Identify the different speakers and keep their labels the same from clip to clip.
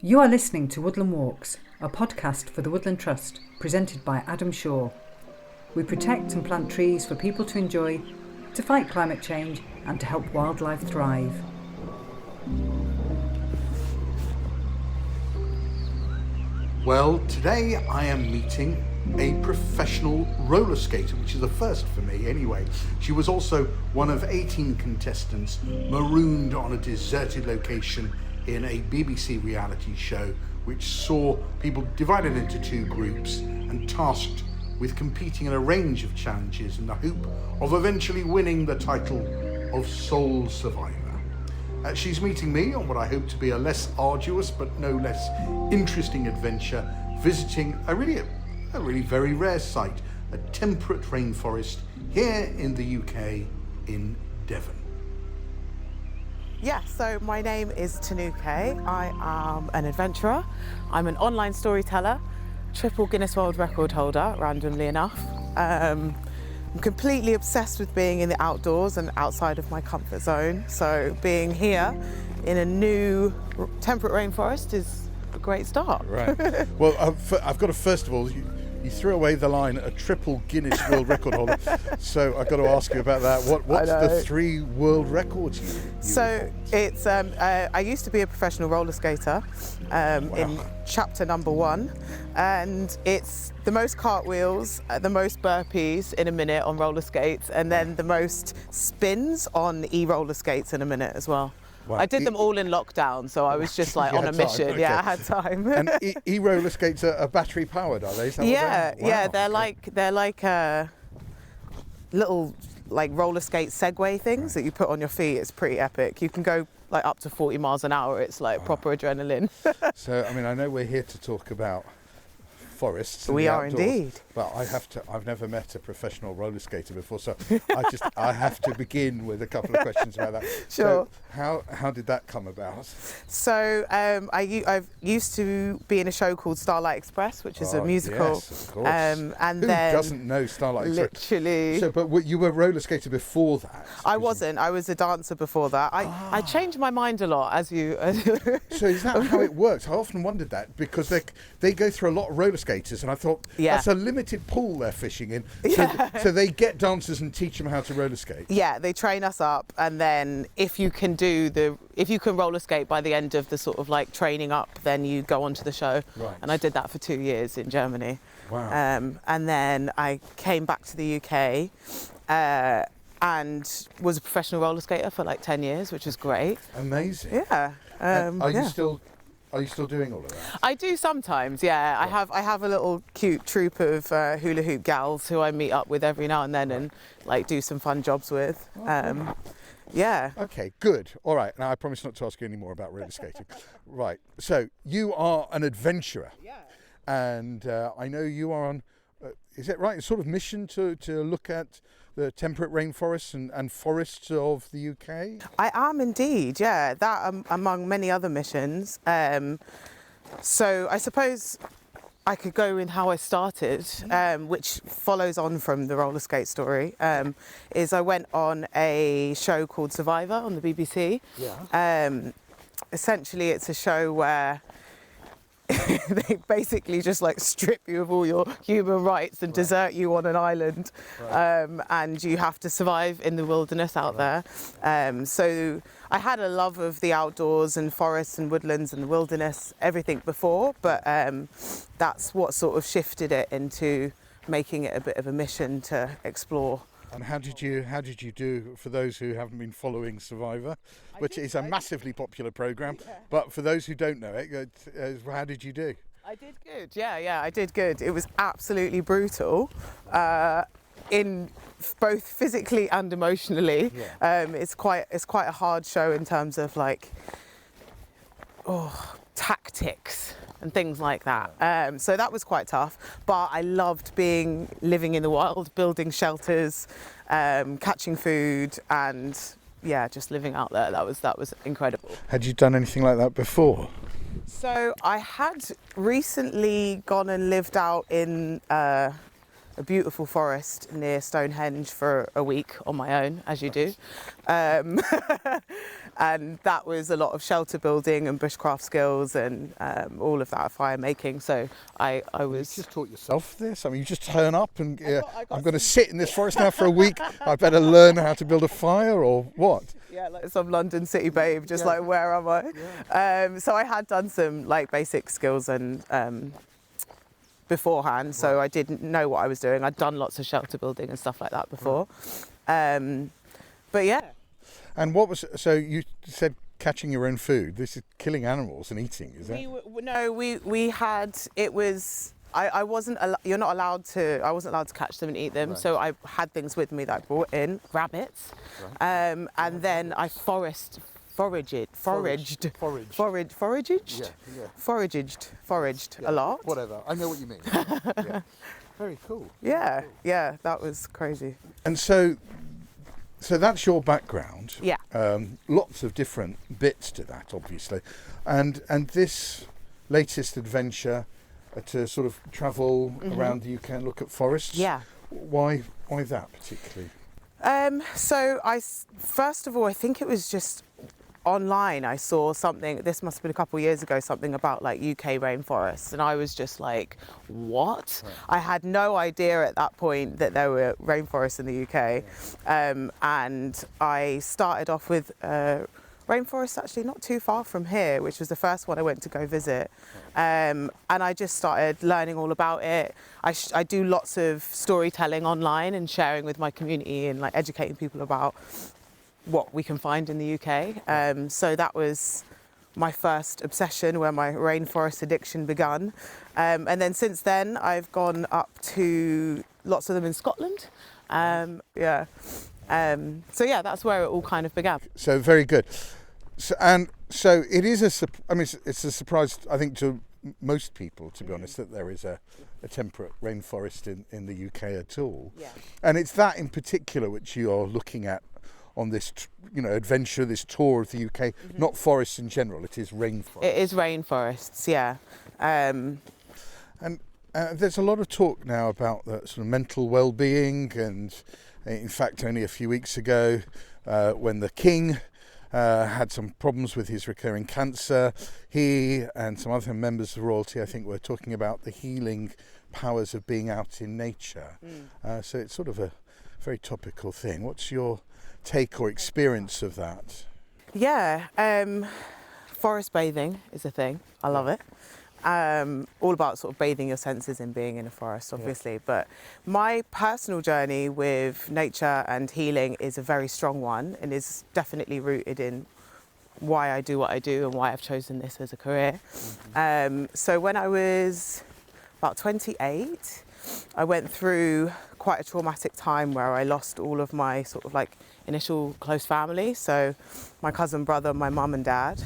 Speaker 1: You are listening to Woodland Walks, a podcast for the Woodland Trust, presented by Adam Shaw. We protect and plant trees for people to enjoy, to fight climate change, and to help wildlife thrive.
Speaker 2: Well, today I am meeting a professional roller skater, which is a first for me anyway. She was also one of 18 contestants marooned on a deserted location in a BBC reality show, which saw people divided into two groups and tasked with competing in a range of challenges in the hope of eventually winning the title of sole survivor. She's meeting me on what I hope to be a less arduous but no less interesting adventure, visiting a really very rare site, a temperate rainforest here in the UK in Devon.
Speaker 3: Yeah, so my name is Tinuke. I am an adventurer. I'm an online storyteller, triple Guinness World Record holder, randomly enough. I'm completely obsessed with being in the outdoors and outside of my comfort zone. So being here in a new temperate rainforest is a great start.
Speaker 2: Right. Well, I've got to, first of all, you threw away the line, a triple Guinness World Record holder. So I've got to ask you about that. What's the 3 world records you
Speaker 3: So it's, I used to be a professional roller skater in chapter number 1. And it's the most cartwheels, the most burpees in a minute on roller skates, and then the most spins on e-roller skates in a minute as well. Wow. I did them all in lockdown, so I was just like on a mission. Okay. Yeah, I had time.
Speaker 2: And e-roller skates are battery powered, are they?
Speaker 3: Yeah, they're like little roller skate Segway things that you put on your feet. It's pretty epic. You can go like up to 40 miles an hour. It's like proper adrenaline.
Speaker 2: So, I mean, I know we're here to talk about forests.
Speaker 3: We are indeed.
Speaker 2: But I've never met a professional roller skater before, so I have to begin with a couple of questions about that.
Speaker 3: Sure.
Speaker 2: So how did that come about?
Speaker 3: So I've used to be in a show called Starlight Express, which is a musical.
Speaker 2: Yes, of course.
Speaker 3: And
Speaker 2: Who
Speaker 3: then
Speaker 2: doesn't know Starlight Express?
Speaker 3: Literally.
Speaker 2: So, but you were a roller skater before that?
Speaker 3: I wasn't. I was a dancer before that. I changed my mind a lot, as you.
Speaker 2: So is that how it works? I often wondered that because they go through a lot of roller skaters, and I thought that's a limited pool they're fishing in. So they get dancers and teach them how to roller skate.
Speaker 3: Yeah, they train us up, and then if you can roller skate by the end of the sort of like training up, then you go on to the show.
Speaker 2: Right.
Speaker 3: And I did that for 2 years in Germany.
Speaker 2: Wow.
Speaker 3: And then I came back to the UK and was a professional roller skater for like 10 years, which was great.
Speaker 2: Amazing.
Speaker 3: Yeah.
Speaker 2: Are you still doing all of that?
Speaker 3: I do sometimes, yeah. Right. I have a little cute troupe of hula hoop gals who I meet up with every now and then and like do some fun jobs with. Yeah.
Speaker 2: Okay, good. All right. Now I promise not to ask you any more about roller skating. Right. So you are an adventurer.
Speaker 3: Yeah.
Speaker 2: And I know you are on, is it right, a sort of mission to look at the temperate rainforests and forests of the UK?
Speaker 3: I am indeed, yeah. That among many other missions. So I suppose I could go in how I started, which follows on from the roller skate story, is I went on a show called Survivor on the BBC.
Speaker 2: Yeah.
Speaker 3: Essentially, it's a show where they basically just like strip you of all your human rights and desert you on an island, and you have to survive in the wilderness out there. So I had a love of the outdoors and forests and woodlands and the wilderness, everything before, but that's what sort of shifted it into making it a bit of a mission to explore.
Speaker 2: And how did you do, for those who haven't been following Survivor, which is a massively popular programme, but for those who don't know it, how did you do?
Speaker 3: I did good, yeah, I did good. It was absolutely brutal, in both physically and emotionally.
Speaker 2: Yeah.
Speaker 3: It's quite a hard show in terms of like, tactics and things like that. So that was quite tough, but I loved living in the wild, building shelters, catching food, and just living out there. That was incredible.
Speaker 2: Had you done anything like that before?
Speaker 3: So I had recently gone and lived out in a beautiful forest near Stonehenge for a week on my own, as you do. And that was a lot of shelter building and bushcraft skills and all of that, fire making. So I was...
Speaker 2: You just taught yourself this? I mean, you just turn up and
Speaker 3: I got
Speaker 2: I'm going to sit in this forest now for a week. I better learn how to build a fire or what?
Speaker 3: Yeah, like some London city babe, just like, where am I?
Speaker 2: Yeah.
Speaker 3: So I had done some like basic skills and beforehand, so I didn't know what I was doing. I'd done lots of shelter building and stuff like that before. But yeah.
Speaker 2: And what was, so you said catching your own food. This is killing animals and eating, is that?
Speaker 3: We had, it was, I wasn't, you're not allowed to, I wasn't allowed to catch them and eat them.
Speaker 2: Right.
Speaker 3: So I had things with me that I brought in, rabbits, and then I foraged a lot.
Speaker 2: Whatever, I know what you mean. Yeah. Very cool.
Speaker 3: Yeah, yeah, that was crazy.
Speaker 2: And so that's your background.
Speaker 3: Yeah.
Speaker 2: Lots of different bits to that, obviously. And this latest adventure to sort of travel around the UK and look at forests.
Speaker 3: Yeah.
Speaker 2: Why that particularly?
Speaker 3: So first of all, I think it was just online. I saw something, this must have been a couple of years ago, something about like UK rainforests, and I was just like, what?
Speaker 2: Right.
Speaker 3: I had no idea at that point that there were rainforests in the UK. And I started off with rainforest actually not too far from here, which was the first one I went to go visit. And I just started learning all about it. I do lots of storytelling online and sharing with my community and like educating people about what we can find in the UK. So that was my first obsession, where my rainforest addiction began. And then since then, I've gone up to lots of them in Scotland. So yeah, that's where it all kind of began.
Speaker 2: So very good. So it is it's a surprise, I think, to most people, to be honest, that there is a temperate rainforest in the UK at all.
Speaker 3: Yeah.
Speaker 2: And it's that in particular which you are looking at on this, adventure, this tour of the UK, not forests in general, it is rainforests.
Speaker 3: It is rainforests, yeah.
Speaker 2: And there's a lot of talk now about the sort of mental well-being, and in fact only a few weeks ago when the King had some problems with his recurring cancer, he and some other members of royalty, I think, were talking about the healing powers of being out in nature. So it's sort of a very topical thing. What's your take or experience of that?
Speaker 3: Yeah, forest bathing is a thing. I love it. All about sort of bathing your senses in being in a forest, obviously. But my personal journey with nature and healing is a very strong one, and is definitely rooted in why I do what I do and why I've chosen this as a career. So when I was about 28, I went through quite a traumatic time where I lost all of my sort of like initial close family. So my cousin, brother, my mum and dad.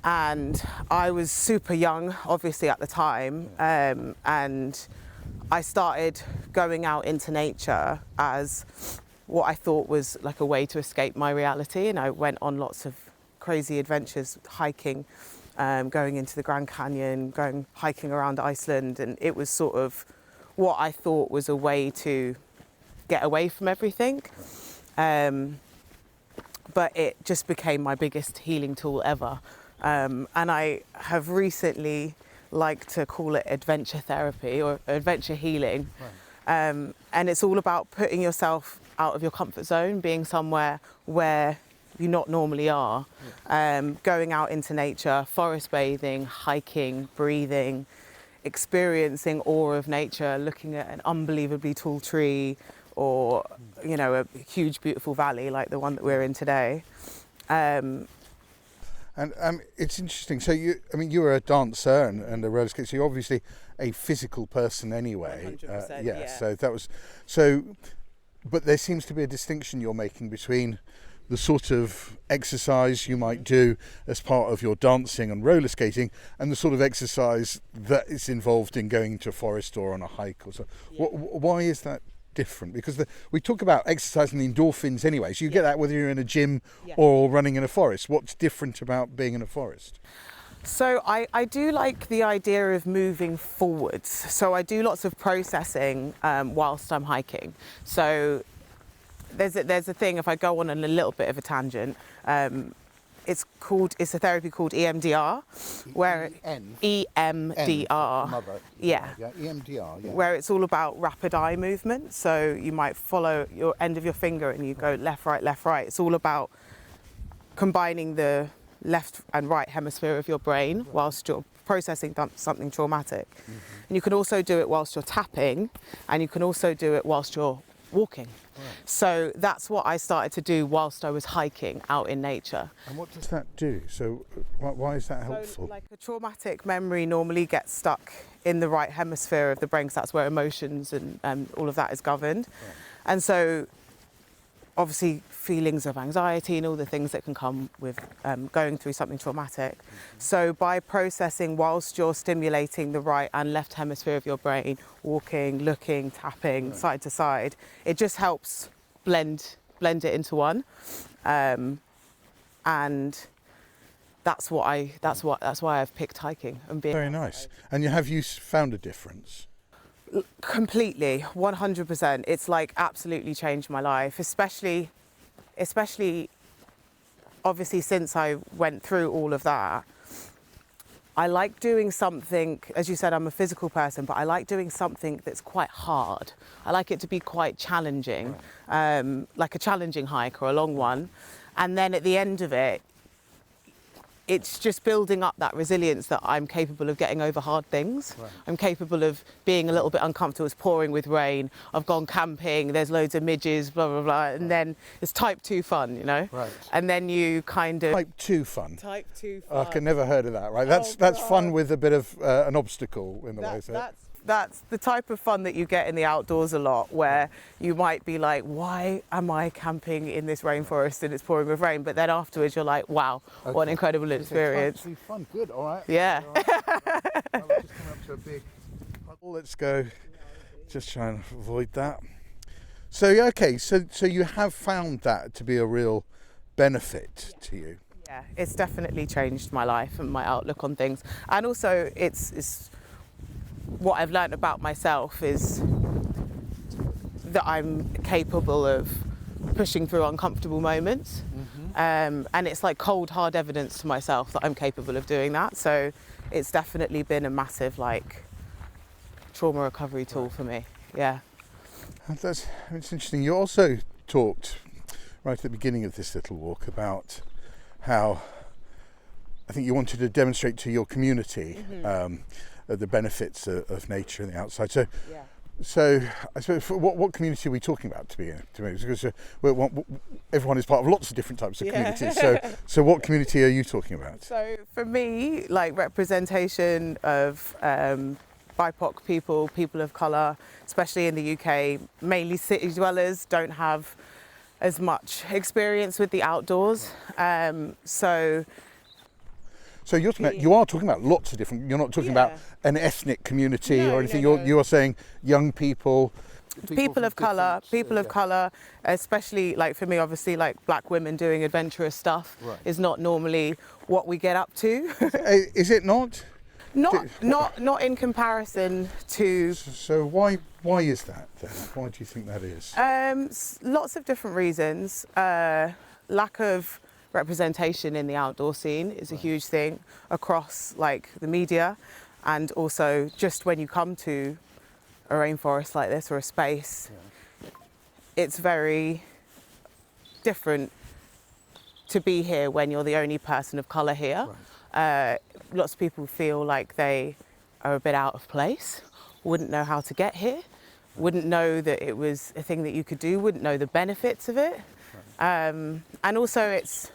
Speaker 3: And I was super young, obviously, at the time. And I started going out into nature as what I thought was like a way to escape my reality. And I went on lots of crazy adventures, hiking, going into the Grand Canyon, going hiking around Iceland. And it was sort of what I thought was a way to get away from everything. But it just became my biggest healing tool ever. And I have recently liked to call it adventure therapy or adventure healing. Right. And it's all about putting yourself out of your comfort zone, being somewhere where you not normally are, going out into nature, forest bathing, hiking, breathing, experiencing awe of nature, looking at an unbelievably tall tree or, a huge, beautiful valley like the one that we're in today. And
Speaker 2: it's interesting. So you were a dancer and a roller skater. So you're obviously a physical person anyway.
Speaker 3: 100%,
Speaker 2: yeah.
Speaker 3: yeah.
Speaker 2: So that was but there seems to be a distinction you're making between the sort of exercise you might do as part of your dancing and roller skating and the sort of exercise that is involved in going into a forest or on a hike or so. Yeah. Why is that different? Because we talk about exercise and the endorphins anyway, so you get that whether you're in a gym or running in a forest. What's different about being in a forest?
Speaker 3: So I do like the idea of moving forwards. So I do lots of processing whilst I'm hiking. So there's a thing, if I go on a little bit of a tangent, it's a therapy called EMDR, where EMDR,
Speaker 2: mother.
Speaker 3: yeah,
Speaker 2: EMDR, yeah.
Speaker 3: where it's all about rapid eye movement. So you might follow your end of your finger and you go left, right, left, right. It's all about combining the left and right hemisphere of your brain whilst you're processing something traumatic. And you can also do it whilst you're tapping, and you can also do it whilst you're walking. So that's what I started to do whilst I was hiking out in nature.
Speaker 2: And what does that do? So why is that helpful?
Speaker 3: So, like, a traumatic memory normally gets stuck in the right hemisphere of the brain, because that's where emotions and all of that is governed. And so obviously feelings of anxiety and all the things that can come with going through something traumatic. So by processing whilst you're stimulating the right and left hemisphere of your brain, walking, looking, tapping, side to side, it just helps blend it into one. And that's why I've picked hiking and being
Speaker 2: Very nice. And have you found a difference?
Speaker 3: Completely, 100%. It's like absolutely changed my life, especially obviously since I went through all of that. I like doing something, as you said, I'm a physical person, but I like doing something that's quite hard. I like it to be quite challenging, like a challenging hike or a long one. And then at the end of it, it's just building up that resilience that I'm capable of getting over hard things. I'm capable of being a little bit uncomfortable. It's pouring with rain. I've gone camping. There's loads of midges, blah, blah, blah. And then it's type 2 fun, you know? And then you kind of...
Speaker 2: Type 2 fun?
Speaker 3: Type 2 fun.
Speaker 2: I never heard of that, right? That's fun with a bit of an obstacle in the way, is it?
Speaker 3: That's the type of fun that you get in the outdoors a lot, where you might be like, why am I camping in this rainforest and it's pouring with rain? But then afterwards you're like, wow, what an incredible experience.
Speaker 2: It's fun, good, all right.
Speaker 3: Yeah.
Speaker 2: All right. Well, we're just coming up to a big puddle. Let's go, just try and avoid that. So, okay, so you have found that to be a real benefit to you?
Speaker 3: Yeah, it's definitely changed my life and my outlook on things. And also it's what I've learned about myself is that I'm capable of pushing through uncomfortable moments. And it's like cold, hard evidence to myself that I'm capable of doing that. So it's definitely been a massive, like, trauma recovery tool for me. Yeah.
Speaker 2: It's interesting. You also talked right at the beginning of this little walk about how I think you wanted to demonstrate to your community the benefits of nature and the outside. So I suppose what community are we talking about to begin? Because everyone is part of lots of different types of communities. So what community are you talking about?
Speaker 3: So for me, like, representation of BIPOC people of colour, especially in the UK, mainly city dwellers, don't have as much experience with the outdoors.
Speaker 2: So you are talking about lots of different. You're not talking about an ethnic community or anything.
Speaker 3: No.
Speaker 2: You are saying young people.
Speaker 3: People of colour, especially, like, for me, obviously, like, black women doing adventurous stuff is not normally what we get up to.
Speaker 2: Is it not?
Speaker 3: Not in comparison to.
Speaker 2: So why is that then? Why do you think that is?
Speaker 3: Lots of different reasons. Lack of representation in the outdoor scene is a huge thing across, like, the media, and also just when you come to a rainforest like this or a space, it's very different to be here when you're the only person of colour here. Lots of people feel like they are a bit out of place, wouldn't know how to get here, wouldn't know that it was a thing that you could do, wouldn't know the benefits of it. And also it's,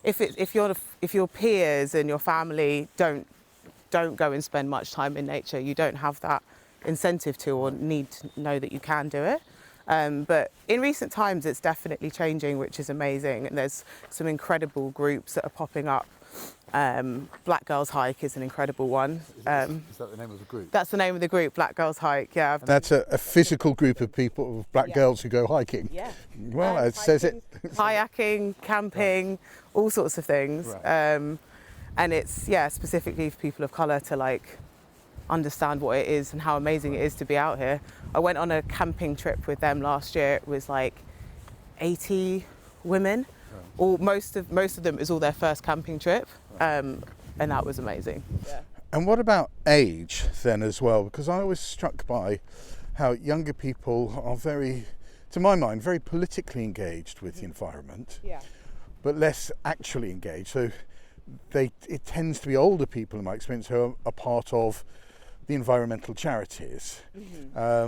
Speaker 3: if your peers and your family don't go and spend much time in nature, you don't have that incentive to or need to know that you can do it. But in recent times it's definitely changing, which is amazing, and there's some incredible groups that are popping up. Black Girls Hike is an incredible one.
Speaker 2: Is that the name of the group?
Speaker 3: That's the name of the group, Black Girls Hike, yeah.
Speaker 2: That's a physical group of people, of black girls who go hiking?
Speaker 3: Yeah.
Speaker 2: Well, it says it.
Speaker 3: Kayaking, camping, all sorts of things. And it's, specifically for people of colour to, like, understand what it is and how amazing it is to be out here. I went on a camping trip with them last year. It was like 80 women. most of them is all their first camping trip, and that was amazing. Yeah.
Speaker 2: And what about age then as well? Because I was struck by how younger people are very, to my mind, very politically engaged with the environment, but less actually engaged. So it tends to be older people, in my experience, who are part of the environmental charities. I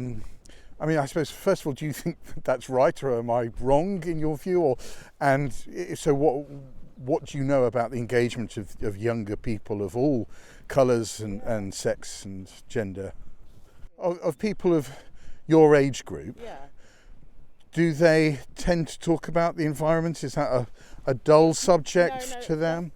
Speaker 2: mean, I suppose, first of all, do you think that's right, or am I wrong in your view? And so what do you know about the engagement of younger people of all colours and sex and gender? Of people of your age group, do they tend to talk about the environment? Is that a dull subject to them?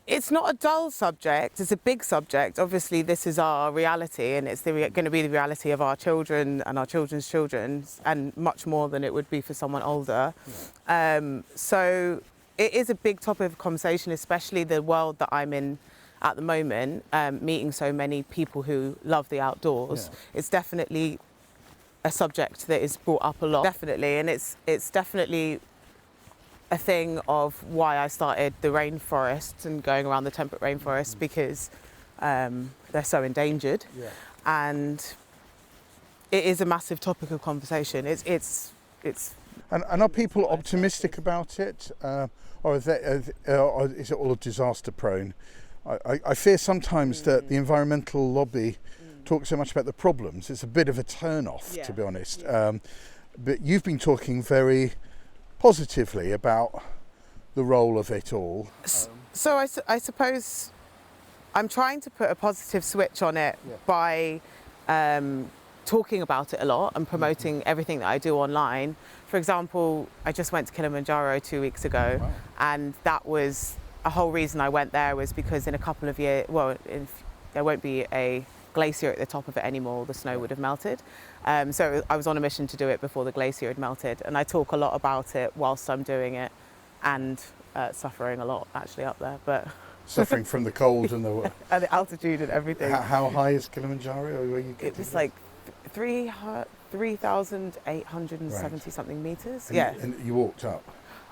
Speaker 3: It's not a dull subject, it's a big subject. Obviously, this is our reality, and it's going to be the reality of our children and our children's children, and much more than it would be for someone older. So it is a big topic of conversation, especially the world that I'm in at the moment, meeting so many people who love the outdoors. It's definitely a subject that is brought up a lot, definitely, and it's definitely a thing of why I started the rainforests and going around the temperate rainforests, because they're so endangered, and it is a massive topic of conversation. It's
Speaker 2: And are people optimistic about it, or is it all disaster prone? I fear sometimes that the environmental lobby talks so much about the problems. It's a bit of a turn-off, to be honest. But you've been talking very positively about the role of it all.
Speaker 3: So I suppose I'm trying to put a positive switch on it by talking about it a lot and promoting everything that I do online. For example, I just went to Kilimanjaro 2 weeks ago, and that was a whole reason I went there, was because in a couple of years, there won't be a glacier at the top of it anymore, the snow would have melted. So I was on a mission to do it before the glacier had melted, and I talk a lot about it whilst I'm doing it, and suffering a lot actually up there. But
Speaker 2: suffering from the cold and the
Speaker 3: and the altitude and everything.
Speaker 2: How high is Kilimanjaro?
Speaker 3: It was like 3,870 something meters.
Speaker 2: And you walked up?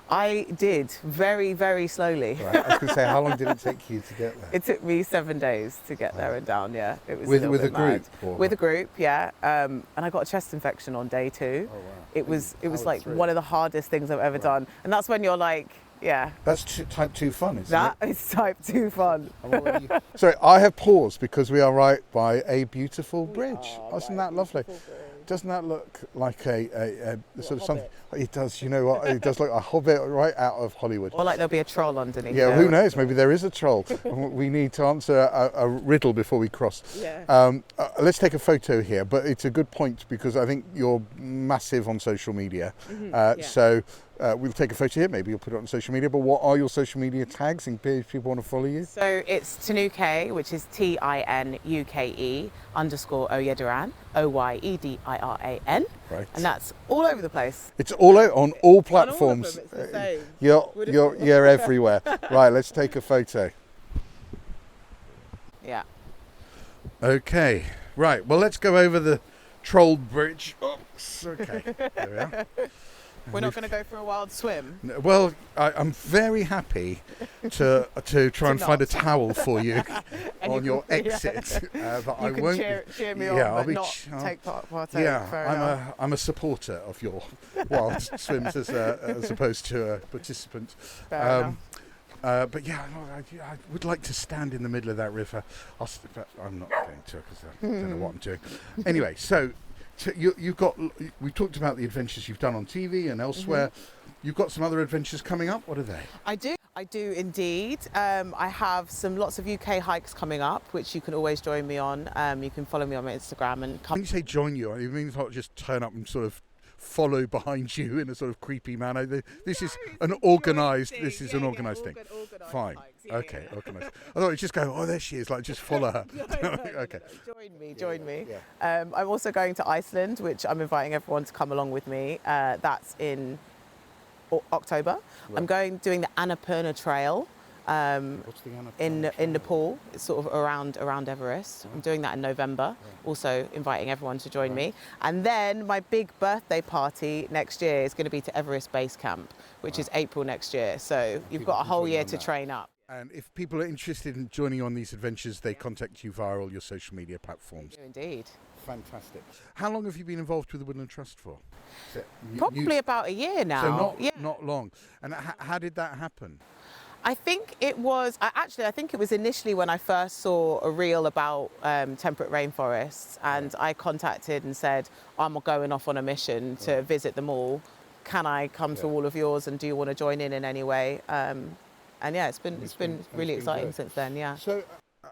Speaker 3: I did, very, very slowly.
Speaker 2: Right. I was going to say, how long did it take you to get there?
Speaker 3: It took me 7 days to get there and down, It was
Speaker 2: with
Speaker 3: a
Speaker 2: a group?
Speaker 3: With a group, And I got a chest infection on day 2.
Speaker 2: Oh, wow.
Speaker 3: It was like one of the hardest things I've ever done. And that's when you're like,
Speaker 2: That's type 2 fun, isn't it?
Speaker 3: That is type 2 fun.
Speaker 2: Sorry, I have paused because we are right by a beautiful bridge. Isn't that lovely? Doesn't that look like a sort of something? It does, you know what? It does look a hobbit right out of Hollywood.
Speaker 3: Or like there'll be a troll underneath.
Speaker 2: Yeah, who knows? Maybe there is a troll. We need to answer a riddle before we cross. Let's take a photo here, but it's a good point because I think you're massive on social media. So we'll take a photo here. Maybe you'll put it on social media. But what are your social media tags in case people want to follow you?
Speaker 3: So it's Tinuke, which is TINUKE _Oyediran, OYEDIRAN.
Speaker 2: Right.
Speaker 3: And that's all over the place.
Speaker 2: It's all out on all platforms.
Speaker 3: On all of them, it's the same.
Speaker 2: You're everywhere. Right, let's take a photo.
Speaker 3: Yeah.
Speaker 2: Okay. Right. Well, let's go over the troll bridge. Oops. Okay. There we are.
Speaker 3: We're not going to go for a wild swim.
Speaker 2: Well, I'm very happy to try and find a towel for you on your exit. But I won't.
Speaker 3: Cheer me on, but not take part.
Speaker 2: I'm a supporter of your wild swims as opposed to a participant. But I would like to stand in the middle of that river. I'm not going to because I don't know what I'm doing. Anyway, so. We talked about the adventures you've done on TV and elsewhere. You've got some other adventures coming up. What are they?
Speaker 3: I do indeed. I have lots of UK hikes coming up, which you can always join me on. You can follow me on my Instagram and come.
Speaker 2: When you say join you, it means not just turn up and sort of follow behind you in a sort of creepy manner. This is an organised. This is an organised thing. Fine. Okay. Organised. I thought you'd just go. Oh, there she is. Like just follow her. Okay.
Speaker 3: Join me. I'm also going to Iceland, which I'm inviting everyone to come along with me. That's in October. Right. I'm doing the Annapurna Trail,
Speaker 2: What's the
Speaker 3: in Nepal. It's sort of around Everest. I'm doing that in November, also inviting everyone to join me. And then my big birthday party next year is going to be to Everest Base Camp, which is April next year. So you've got a whole year to train up.
Speaker 2: And if people are interested in joining you on these adventures, they contact you via all your social media platforms.
Speaker 3: Indeed.
Speaker 2: Fantastic. How long have you been involved with the Woodland Trust for?
Speaker 3: Probably about a year now.
Speaker 2: So not long. And how did that happen?
Speaker 3: I think it was initially when I first saw a reel about temperate rainforests, and I contacted and said, I'm going off on a mission to visit them all. Can I come to all of yours, and do you want to join in any way? And yeah, it's been really exciting since then, yeah.
Speaker 2: So,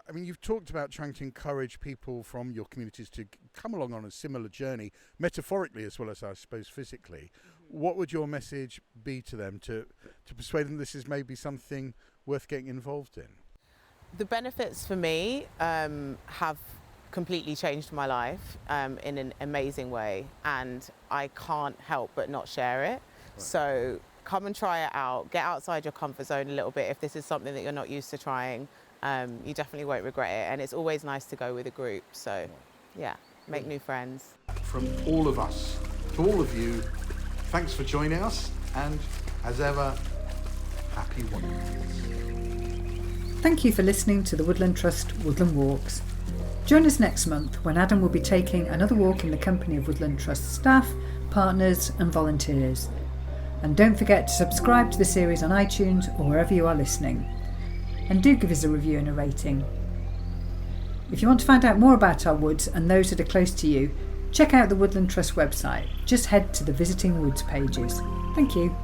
Speaker 2: I mean, you've talked about trying to encourage people from your communities to come along on a similar journey, metaphorically as well as, I suppose, physically. What would your message be to them to persuade them this is maybe something worth getting involved in?
Speaker 3: The benefits for me have completely changed my life in an amazing way, and I can't help but not share it. Right. So come and try it out, get outside your comfort zone a little bit. If this is something that you're not used to trying, you definitely won't regret it, and it's always nice to go with a group. So yeah, make new friends.
Speaker 2: From all of us to all of you, thanks for joining us, and as ever, happy wandering.
Speaker 1: Thank you for listening to the Woodland Trust Woodland Walks. Join us next month when Adam will be taking another walk in the company of Woodland Trust staff, partners and volunteers. And don't forget to subscribe to the series on iTunes or wherever you are listening. And do give us a review and a rating. If you want to find out more about our woods and those that are close to you, check out the Woodland Trust website. Just head to the Visiting Woods pages. Thank you.